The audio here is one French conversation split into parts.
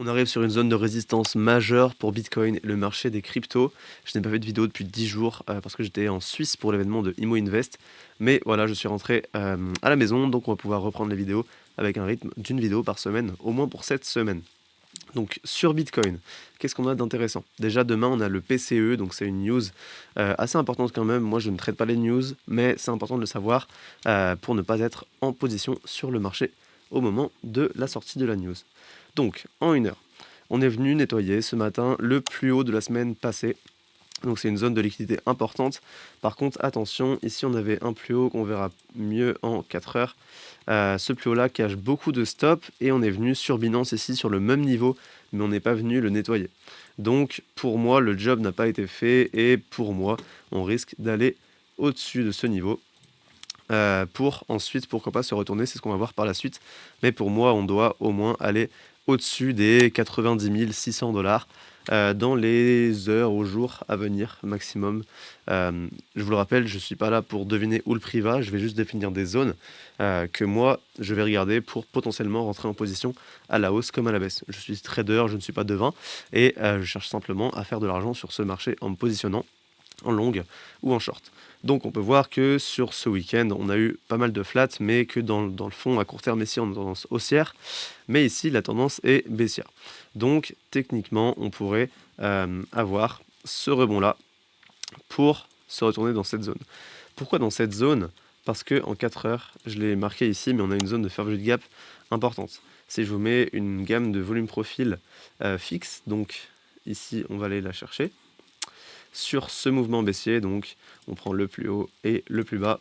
On arrive sur une zone de résistance majeure pour Bitcoin et le marché des cryptos. Je n'ai pas fait de vidéo depuis 10 jours parce que j'étais en Suisse pour l'événement de Imo Invest. Mais voilà, je suis rentré à la maison, donc on va pouvoir reprendre les vidéos avec un rythme d'une vidéo par semaine, au moins pour cette semaine. Donc sur Bitcoin, qu'est-ce qu'on a d'intéressant? Déjà demain on a le PCE, donc c'est une news assez importante quand même. Moi je ne traite pas les news, mais c'est important de le savoir pour ne pas être en position sur le marché au moment de la sortie de la news. Donc en une heure, on est venu nettoyer ce matin le plus haut de la semaine passée. Donc c'est une zone de liquidité importante. Par contre, attention, ici on avait un plus haut qu'on verra mieux en 4 heures. Ce plus haut là cache beaucoup de stops et on est venu sur Binance ici sur le même niveau, mais on n'est pas venu le nettoyer. Donc pour moi, le job n'a pas été fait et pour moi, on risque d'aller au-dessus de ce niveau. Pour ensuite, pourquoi pas se retourner, c'est ce qu'on va voir par la suite. Mais pour moi, on doit au moins aller au-dessus des 90 600 dollars dans les heures ou jours à venir maximum. Je vous le rappelle, je ne suis pas là pour deviner où le prix va, je vais juste définir des zones que moi, je vais regarder pour potentiellement rentrer en position à la hausse comme à la baisse. Je suis trader, je ne suis pas devin et je cherche simplement à faire de l'argent sur ce marché en me positionnant en longue ou en short. Donc on peut voir que sur ce week-end, on a eu pas mal de flats, mais que dans le fond, à court terme, ici, on a tendance haussière, mais ici, la tendance est baissière. Donc techniquement, on pourrait avoir ce rebond-là pour se retourner dans cette zone. Pourquoi dans cette zone? Parce que en 4 heures, je l'ai marqué ici, mais on a une zone de fair value gap importante. Si je vous mets une gamme de volume profil fixe, donc ici, on va aller la chercher sur ce mouvement baissier, donc on prend le plus haut et le plus bas.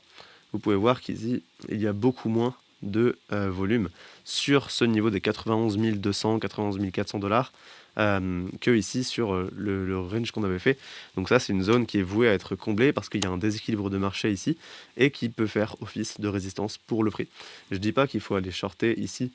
Vous pouvez voir qu'ici, il y a beaucoup moins de volume sur ce niveau des 91 200, 91 400 dollars que ici sur le range qu'on avait fait. Donc ça, c'est une zone qui est vouée à être comblée parce qu'il y a un déséquilibre de marché ici et qui peut faire office de résistance pour le prix. Je ne dis pas qu'il faut aller shorter ici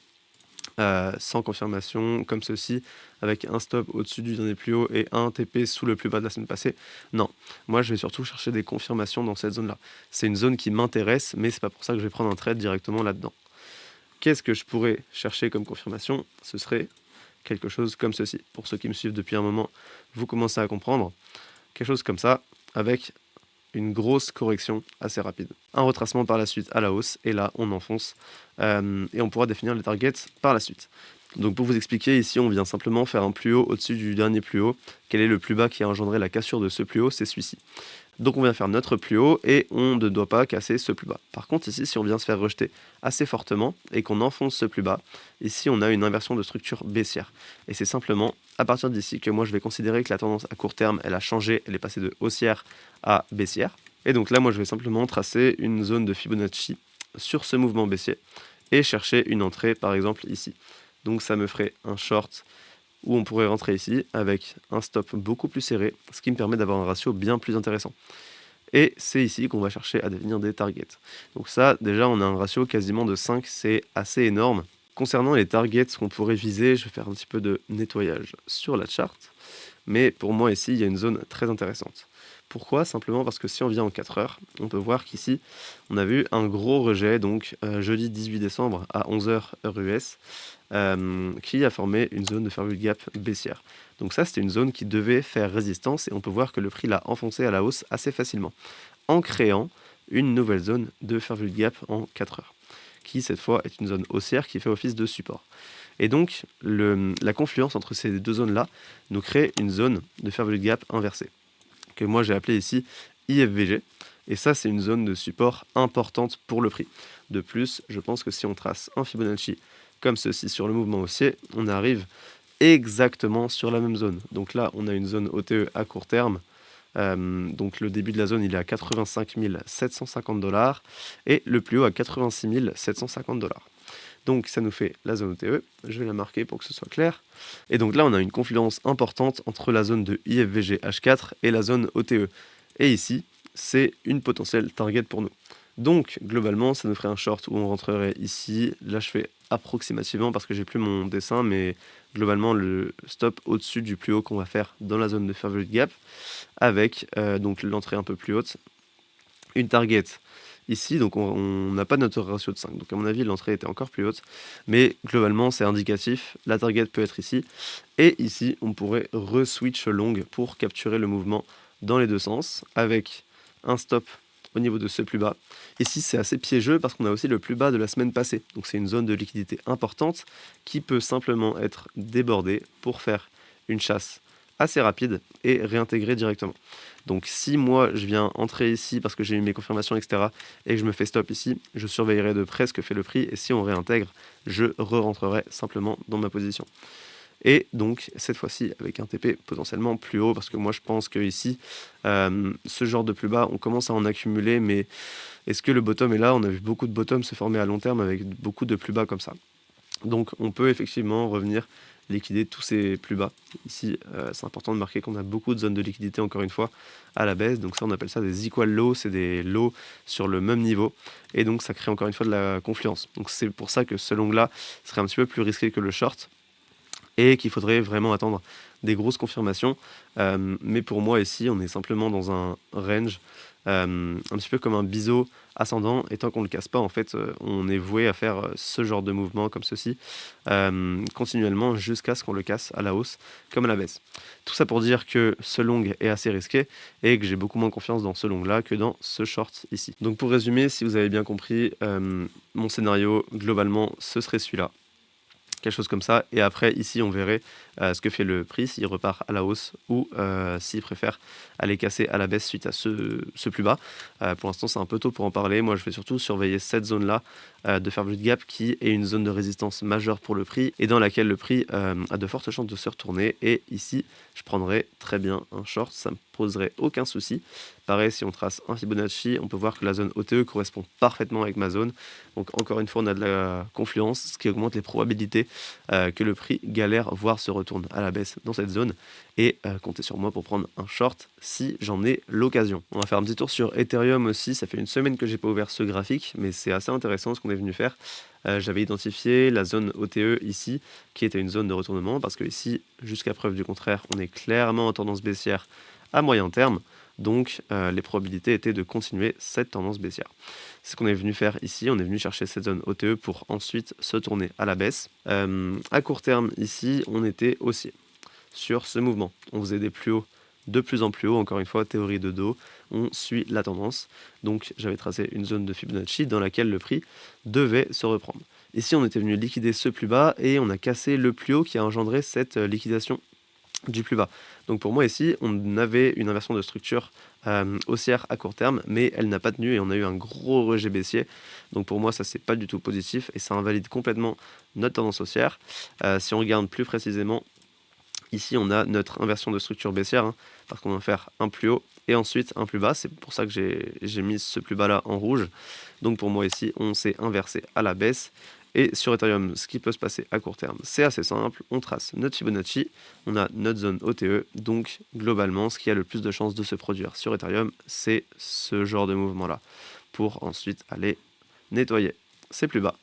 sans confirmation, comme ceci, avec un stop au-dessus du dernier plus haut et un TP sous le plus bas de la semaine passée. Non, moi je vais surtout chercher des confirmations dans cette zone-là. C'est une zone qui m'intéresse, mais c'est pas pour ça que je vais prendre un trade directement là-dedans. Qu'est-ce que je pourrais chercher comme confirmation? Ce serait quelque chose comme ceci. Pour ceux qui me suivent depuis un moment, vous commencez à comprendre. Quelque chose comme ça, avec une grosse correction assez rapide. Un retracement par la suite à la hausse, et là on enfonce, et on pourra définir les targets par la suite. Donc pour vous expliquer, ici on vient simplement faire un plus haut au-dessus du dernier plus haut. Quel est le plus bas qui a engendré la cassure de ce plus haut? C'est celui-ci. Donc on vient faire notre plus haut et on ne doit pas casser ce plus bas. Par contre ici, si on vient se faire rejeter assez fortement et qu'on enfonce ce plus bas, ici on a une inversion de structure baissière. Et c'est simplement à partir d'ici que moi je vais considérer que la tendance à court terme, elle a changé, elle est passée de haussière à baissière. Et donc là, moi je vais simplement tracer une zone de Fibonacci sur ce mouvement baissier et chercher une entrée par exemple ici. Donc ça me ferait un short où on pourrait rentrer ici avec un stop beaucoup plus serré, ce qui me permet d'avoir un ratio bien plus intéressant. Et c'est ici qu'on va chercher à définir des targets. Donc ça, déjà, on a un ratio quasiment de 5, c'est assez énorme. Concernant les targets qu'on pourrait viser, je vais faire un petit peu de nettoyage sur la charte. Mais pour moi ici, il y a une zone très intéressante. Pourquoi? Simplement parce que si on vient en 4 heures, on peut voir qu'ici, on a vu un gros rejet, donc jeudi 18 décembre à 11h heure US, qui a formé une zone de fair value gap baissière. Donc ça, c'était une zone qui devait faire résistance et on peut voir que le prix l'a enfoncé à la hausse assez facilement, en créant une nouvelle zone de fair value gap en 4 heures, qui cette fois est une zone haussière qui fait office de support. Et donc, la confluence entre ces deux zones-là nous crée une zone de fair value gap inversée, que moi j'ai appelée ici IFVG. Et ça, c'est une zone de support importante pour le prix. De plus, je pense que si on trace un Fibonacci comme ceci sur le mouvement haussier, on arrive exactement sur la même zone. Donc là, on a une zone OTE à court terme. Donc le début de la zone, il est à 85 750 dollars et le plus haut à 86 750 dollars. Donc ça nous fait la zone OTE, je vais la marquer pour que ce soit clair. Et donc là on a une confluence importante entre la zone de IFVG H4 et la zone OTE. Et ici, c'est une potentielle target pour nous. Donc globalement, ça nous ferait un short où on rentrerait ici. Là je fais approximativement parce que j'ai plus mon dessin, mais globalement le stop au-dessus du plus haut qu'on va faire dans la zone de fair value gap, avec donc l'entrée un peu plus haute, une target ici, donc on n'a pas notre ratio de 5. Donc à mon avis, l'entrée était encore plus haute. Mais globalement, c'est indicatif. La target peut être ici. Et ici, on pourrait re-switch long pour capturer le mouvement dans les deux sens avec un stop au niveau de ce plus bas. Ici, c'est assez piégeux parce qu'on a aussi le plus bas de la semaine passée. Donc c'est une zone de liquidité importante qui peut simplement être débordée pour faire une chasse assez rapide et réintégrer directement. Donc si moi je viens entrer ici parce que j'ai eu mes confirmations, etc., et que je me fais stop ici, je surveillerai de près ce que fait le prix, et si on réintègre, je re-rentrerai simplement dans ma position. Et donc cette fois-ci avec un TP potentiellement plus haut, parce que moi je pense que ici, ce genre de plus bas, on commence à en accumuler, mais est-ce que le bottom est là? On a vu beaucoup de bottom se former à long terme avec beaucoup de plus bas comme ça. Donc on peut effectivement revenir liquider tous ces plus bas. Ici, c'est important de marquer qu'on a beaucoup de zones de liquidité, encore une fois, à la baisse. Donc ça, on appelle ça des equal lows, c'est des lows sur le même niveau. Et donc ça crée encore une fois de la confluence. Donc c'est pour ça que ce long-là serait un petit peu plus risqué que le short, et qu'il faudrait vraiment attendre des grosses confirmations. Mais pour moi, ici, on est simplement dans un range, un petit peu comme un biseau ascendant, et tant qu'on ne le casse pas, en fait, on est voué à faire ce genre de mouvement comme ceci, continuellement, jusqu'à ce qu'on le casse à la hausse comme à la baisse. Tout ça pour dire que ce long est assez risqué, et que j'ai beaucoup moins confiance dans ce long-là que dans ce short ici. Donc pour résumer, si vous avez bien compris, mon scénario, globalement, ce serait celui-là. Quelque chose comme ça, et après ici on verrait ce que fait le prix, s'il repart à la hausse ou s'il préfère aller casser à la baisse suite à ce plus bas. Pour l'instant c'est un peu tôt pour en parler, moi je vais surtout surveiller cette zone là de Fairview Gap, qui est une zone de résistance majeure pour le prix et dans laquelle le prix a de fortes chances de se retourner, et ici je prendrais très bien un short, ça me poserait aucun souci. Pareil, si on trace un Fibonacci, on peut voir que la zone OTE correspond parfaitement avec ma zone. Donc encore une fois, on a de la confluence, ce qui augmente les probabilités que le prix galère, voire se retourne à la baisse dans cette zone. Et comptez sur moi pour prendre un short si j'en ai l'occasion. On va faire un petit tour sur Ethereum aussi. Ça fait une semaine que j'ai pas ouvert ce graphique, mais c'est assez intéressant ce qu'on est venu faire. J'avais identifié la zone OTE ici, qui était une zone de retournement, parce que ici, jusqu'à preuve du contraire, on est clairement en tendance baissière à moyen terme. Donc les probabilités étaient de continuer cette tendance baissière. C'est ce qu'on est venu faire ici, on est venu chercher cette zone OTE pour ensuite se tourner à la baisse. À court terme ici, on était haussier sur ce mouvement. On faisait des plus hauts de plus en plus haut, encore une fois, théorie de dos, on suit la tendance. Donc j'avais tracé une zone de Fibonacci dans laquelle le prix devait se reprendre. Ici, on était venu liquider ce plus bas et on a cassé le plus haut qui a engendré cette liquidation du plus bas. Donc pour moi ici, on avait une inversion de structure haussière à court terme, mais elle n'a pas tenu et on a eu un gros rejet baissier. Donc pour moi, ça c'est pas du tout positif et ça invalide complètement notre tendance haussière. Si on regarde plus précisément, ici on a notre inversion de structure baissière, parce qu'on va faire un plus haut et ensuite un plus bas. C'est pour ça que j'ai mis ce plus bas là en rouge. Donc pour moi ici, on s'est inversé à la baisse. Et sur Ethereum, ce qui peut se passer à court terme, c'est assez simple. On trace notre Fibonacci, on a notre zone OTE. Donc globalement, ce qui a le plus de chances de se produire sur Ethereum, c'est ce genre de mouvement-là, pour ensuite aller nettoyer ces plus bas,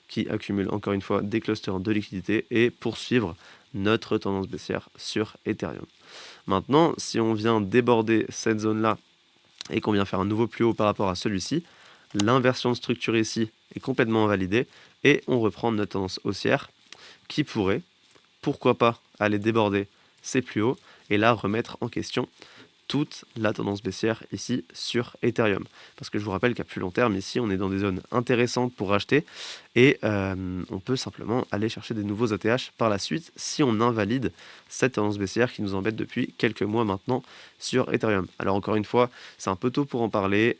qui accumulent encore une fois des clusters de liquidité, et poursuivre notre tendance baissière sur Ethereum. Maintenant, si on vient déborder cette zone-là et qu'on vient faire un nouveau plus haut par rapport à celui-ci, l'inversion de structure ici est complètement invalidée et on reprend notre tendance haussière qui pourrait, pourquoi pas, aller déborder ces plus hauts et là remettre en question toute la tendance baissière ici sur Ethereum. Parce que je vous rappelle qu'à plus long terme, ici, on est dans des zones intéressantes pour acheter et on peut simplement aller chercher des nouveaux ATH par la suite si on invalide cette tendance baissière qui nous embête depuis quelques mois maintenant sur Ethereum. Alors encore une fois, c'est un peu tôt pour en parler.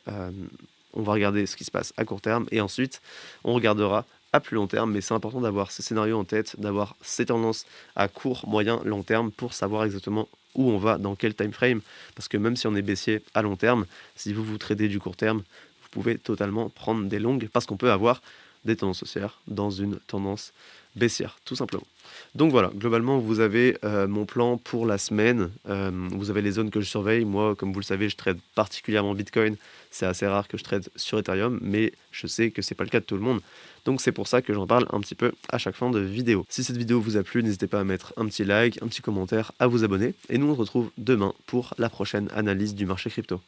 On va regarder ce qui se passe à court terme et ensuite on regardera à plus long terme, mais c'est important d'avoir ces scénarios en tête, d'avoir ces tendances à court, moyen, long terme pour savoir exactement où on va, dans quel time frame, parce que même si on est baissier à long terme, si vous tradez du court terme, vous pouvez totalement prendre des longues parce qu'on peut avoir des tendances haussières dans une tendance baissière, tout simplement. Donc voilà, globalement, vous avez mon plan pour la semaine. Vous avez les zones que je surveille. Moi, comme vous le savez, je trade particulièrement Bitcoin. C'est assez rare que je trade sur Ethereum, mais je sais que c'est pas le cas de tout le monde. Donc c'est pour ça que j'en parle un petit peu à chaque fin de vidéo. Si cette vidéo vous a plu, n'hésitez pas à mettre un petit like, un petit commentaire, à vous abonner. Et nous, on se retrouve demain pour la prochaine analyse du marché crypto.